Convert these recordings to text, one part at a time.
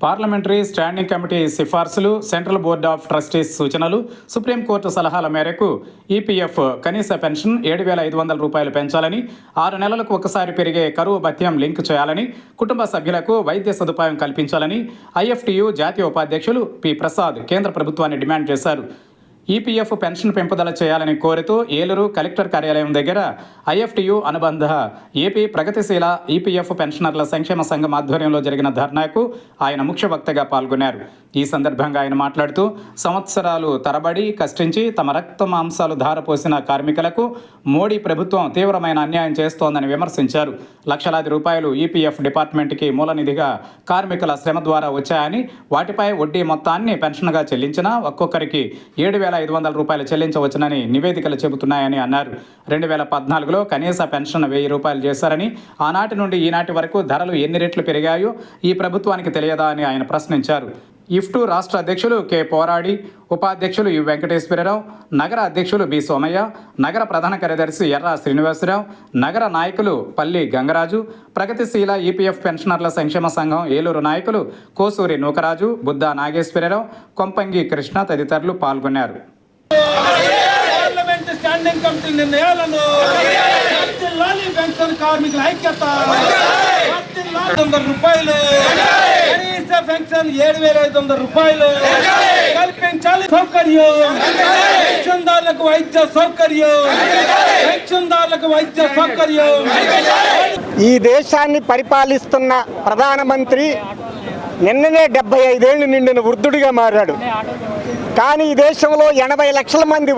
Parliamentary standing committee సిఫార్సులు, central board of trustees సూచనలు, supreme court సలహాల మేరకు ఈపీఎఫ్ కనీస పెన్షన్ 7,500 రూపాయలు పెంచాలని, 6 నెలలకు ఒకసారి పెరిగే కరువు భత్యం లింక్ చేయాలని, కుటుంబ సభ్యులకు వైద్య సదుపాయం కల్పించాలని ఐఎఫ్టీయూ జాతీయ ఉపాధ్యక్షులు పి ప్రసాద్ కేంద్ర ప్రభుత్వాన్ని డిమాండ్ చేశారు. ఈపీఎఫ్ పెన్షన్ పెంపుదల చేయాలని కోరుతూ ఏలూరు కలెక్టర్ కార్యాలయం దగ్గర ఐఎఫ్టీయూ అనుబంధ ఏపీ ప్రగతిశీల ఈపీఎఫ్ పెన్షనర్ల సంక్షేమ సంఘం ఆధ్వర్యంలో జరిగిన ధర్నాకు ఆయన ముఖ్య వక్తగా పాల్గొన్నారు. ఈ సందర్భంగా ఆయన మాట్లాడుతూ సంవత్సరాలు తరబడి కష్టించి తమ రక్త మాంసాలు ధారపోసిన కార్మికులకు మోడీ ప్రభుత్వం తీవ్రమైన అన్యాయం చేస్తోందని విమర్శించారు. లక్షలాది రూపాయలు ఈపీఎఫ్ డిపార్ట్మెంట్కి మూలనిధిగా కార్మికుల శ్రమ ద్వారా వచ్చాయని, వాటిపై వడ్డీ మొత్తాన్ని పెన్షన్గా చెల్లించినా ఒక్కొక్కరికి 7,500 రూపాయలు చెల్లించవచ్చునని నివేదికలు చెబుతున్నాయని అన్నారు. 2014లో కనీస పెన్షన్ 1,000 రూపాయలు చేశారని, ఆనాటి నుండి ఈనాటి వరకు ధరలు ఎన్ని రెట్లు పెరిగాయో ఈ ప్రభుత్వానికి తెలియదా అని ఆయన ప్రశ్నించారు. ఇఫ్టు రాష్ట్ర అధ్యక్షులు కె పోరాడి, ఉపాధ్యక్షులు యు వెంకటేశ్వరరావు, నగర అధ్యక్షులు బి సోమయ్య, నగర ప్రధాన కార్యదర్శి ఎర్ర శ్రీనివాసరావు, నగర నాయకులు పల్లి గంగరాజు, ప్రగతిశీల ఈపీఎఫ్ పెన్షనర్ల సంక్షేమ సంఘం ఏలూరు నాయకులు కోసూరి నూకరాజు, బుద్ధా నాగేశ్వరరావు, కొంపంగి కృష్ణ తదితరులు పాల్గొన్నారు. స్టాండింగ్ కమిటీ నిర్ణయాలను పెన్షన్ కార్మికుల ఐక్యత రూపాయలు కనీస పెన్షన్ 7,500 రూపాయలు కల్పించాలి. సౌకర్యం పెన్షన్దారులకు వైద్య సౌకర్యం, పెన్షన్దారులకు వైద్య సౌకర్యం. ఈ దేశాన్ని పరిపాలిస్తున్న ప్రధానమంత్రి నిన్ననే 75 ఏళ్ళు నిండిన వృద్ధుడిగా మారాడు. కానీ ఈ దేశంలో 80 లక్షల మంది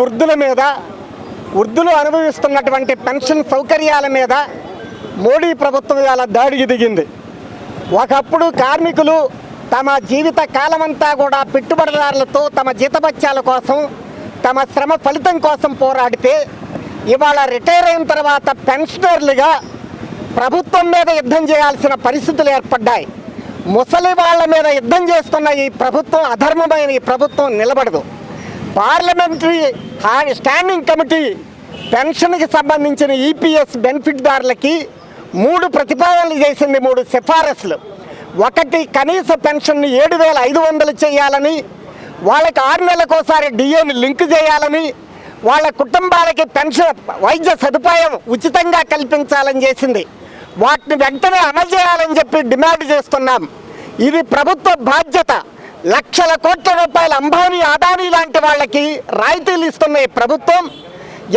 వృద్ధులు అనుభవిస్తున్నటువంటి పెన్షన్ సౌకర్యాల మీద మోడీ ప్రభుత్వం ఇలా దాడికి దిగింది. ఒకప్పుడు కార్మికులు తమ జీవిత కాలమంతా కూడా పెట్టుబడిదారులతో తమ జీతభత్యాల కోసం, తమ శ్రమ ఫలితం కోసం పోరాడితే ఇవాళ రిటైర్ అయిన తర్వాత పెన్షనర్లుగా ప్రభుత్వం మీద యుద్ధం చేయాల్సిన పరిస్థితులు ఏర్పడ్డాయి. ముసలి వాళ్ళ మీద యుద్ధం చేస్తున్న ఈ ప్రభుత్వం, అధర్మమైన ఈ ప్రభుత్వం నిలబడదు. పార్లమెంటరీ స్టాండింగ్ కమిటీ పెన్షన్కి సంబంధించిన ఈపీఎస్ బెనిఫిట్దారులకి 3 ప్రతిపాదనలు చేసింది, 3 సిఫారసులు. ఒకటి, కనీస పెన్షన్ని 7,500 చేయాలని, వాళ్ళకి 6 నెలలకోసారి డిఏని లింక్ చేయాలని, వాళ్ళ కుటుంబాలకి పెన్షన్ వైద్య సదుపాయం ఉచితంగా కల్పించాలని చేసింది. వాటిని వెంటనే అమలు చేయాలని చెప్పి డిమాండ్ చేస్తున్నాం. ఇది ప్రభుత్వ బాధ్యత. లక్షల కోట్ల రూపాయల అంబానీ, అదానీ లాంటి వాళ్ళకి రాయితీలు ఇస్తున్న ఈ ప్రభుత్వం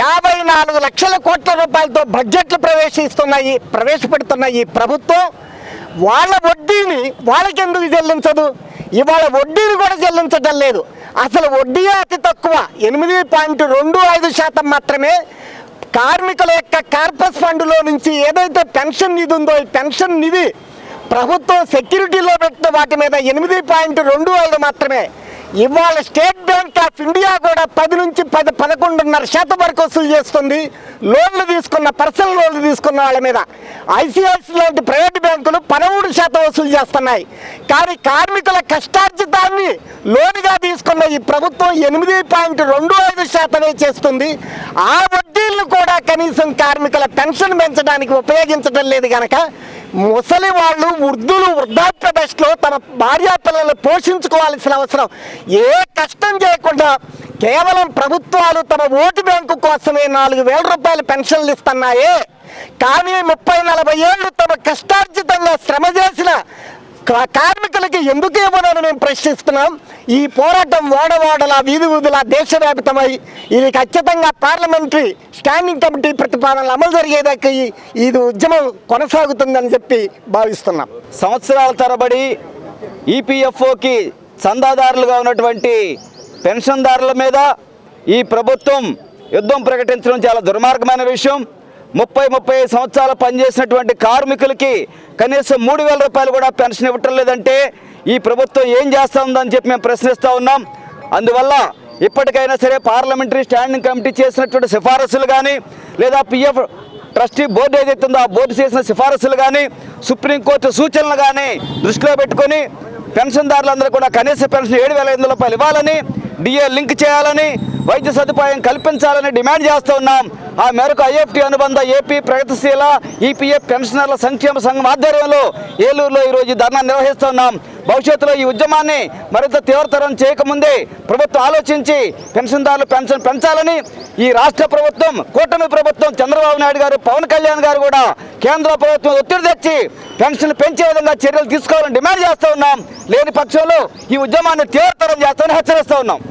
54 లక్షల కోట్ల రూపాయలతో బడ్జెట్లు ప్రవేశపెడుతున్న ఈ ప్రభుత్వం వాళ్ళ వడ్డీని వాళ్ళకెందుకు చెల్లించదు? ఇవాళ వడ్డీని కూడా చెల్లించడం లేదు. అసలు వడ్డీ అతి తక్కువ 8.25% మాత్రమే. కార్మికుల యొక్క కార్పస్ ఫండ్లో నుంచి ఏదైతే పెన్షన్ నిధి ఉందో, ఈ పెన్షన్ నిధి ప్రభుత్వం సెక్యూరిటీలో పెట్టిన వాటి మీద 8.25 మాత్రమే. ఇవాళ స్టేట్ బ్యాంక్ ఆఫ్ ఇండియా కూడా 10 నుంచి 11.5% వరకు వసూలు చేస్తుంది. లోన్లు తీసుకున్న, పర్సనల్ లోన్లు తీసుకున్న వాళ్ళ మీద. ఐసిఐసి లాంటి ప్రైవేట్ బ్యాంకులు 13% వసూలు చేస్తున్నాయి. కానీ కార్మికుల కష్టార్జితాన్ని లోనుగా తీసుకున్న ఈ ప్రభుత్వం 8.25% చేస్తుంది. ఆ వడ్డీలను కూడా కనీసం కార్మికుల పెన్షన్ పెంచడానికి ఉపయోగించడం లేదు. కనుక ముసలి వాళ్ళు, వృద్ధాప్య దశలో తమ భార్యా పిల్లలు పోషించుకోవాల్సిన అవసరం. ఏ కష్టం చేయకుండా కేవలం ప్రభుత్వాలు తమ ఓటు బ్యాంకు కోసమే 4,000 రూపాయల పెన్షన్లు ఇస్తున్నాయే. కానీ 30-40 ఏళ్ళు తమ కష్టార్జితంగా శ్రమ చేసిన కార్మికులకి ఎందుకు ఇవ్వనని మేము ప్రశ్నిస్తున్నాం. ఈ పోరాటం ఓడవాడలా, వీధి వీధులా దేశవ్యాప్తమై ఇది ఖచ్చితంగా పార్లమెంటరీ స్టాండింగ్ కమిటీ ప్రతిపాదనలు అమలు జరిగేదాకా ఇది ఉద్యమం కొనసాగుతుందని చెప్పి భావిస్తున్నాం. సంవత్సరాల తరబడి ఈపీఎఫ్ఓకి చందాదారులుగా ఉన్నటువంటి పెన్షన్దారుల మీద ఈ ప్రభుత్వం యుద్ధం ప్రకటించడం చాలా దుర్మార్గమైన విషయం. 30-35 సంవత్సరాలు పనిచేసినటువంటి కార్మికులకి కనీసం 3,000 రూపాయలు కూడా పెన్షన్ ఇవ్వటం లేదంటే ఈ ప్రభుత్వం ఏం చేస్తూ ఉందని చెప్పి మేము ప్రశ్నిస్తూ ఉన్నాం. అందువల్ల ఇప్పటికైనా సరే పార్లమెంటరీ స్టాండింగ్ కమిటీ చేసినటువంటి సిఫారసులు కానీ, లేదా పిఎఫ్ ట్రస్టీ బోర్డు ఏదైతే ఉందో ఆ బోర్డు చేసిన సిఫారసులు కానీ, సుప్రీంకోర్టు సూచనలు కానీ దృష్టిలో పెట్టుకొని పెన్షన్దారులందరూ కూడా కనీస పెన్షన్ 7,500 రూపాయలు ఇవ్వాలని, డిఏ లింక్ చేయాలని, వైద్య సదుపాయం కల్పించాలని డిమాండ్ చేస్తూ ఉన్నాం. ఆ మేరకు ఐఎఫ్టి అనుబంధ ఏపీ ప్రగతిశీల ఈపీఎఫ్ పెన్షనర్ల సంక్షేమ సంఘం ఆధ్వర్యంలో ఏలూరులో ఈరోజు ధర్నా నిర్వహిస్తున్నాం. భవిష్యత్తులో ఈ ఉద్యమాన్ని మరింత తీవ్రతరం చేయకముందే ప్రభుత్వం ఆలోచించి పెన్షన్దారులు పెన్షన్ పెంచాలని, ఈ రాష్ట్ర ప్రభుత్వం, కూటమి ప్రభుత్వం, చంద్రబాబు నాయుడు గారు, పవన్ కళ్యాణ్ గారు కూడా కేంద్ర ప్రభుత్వం ఒత్తిడి తెచ్చి పెన్షన్లు పెంచే విధంగా చర్యలు తీసుకోవాలని డిమాండ్ చేస్తూ ఉన్నాం. లేని పక్షంలో ఈ ఉద్యమాన్ని తీవ్రతరం చేస్తామని హెచ్చరిస్తూ ఉన్నాం.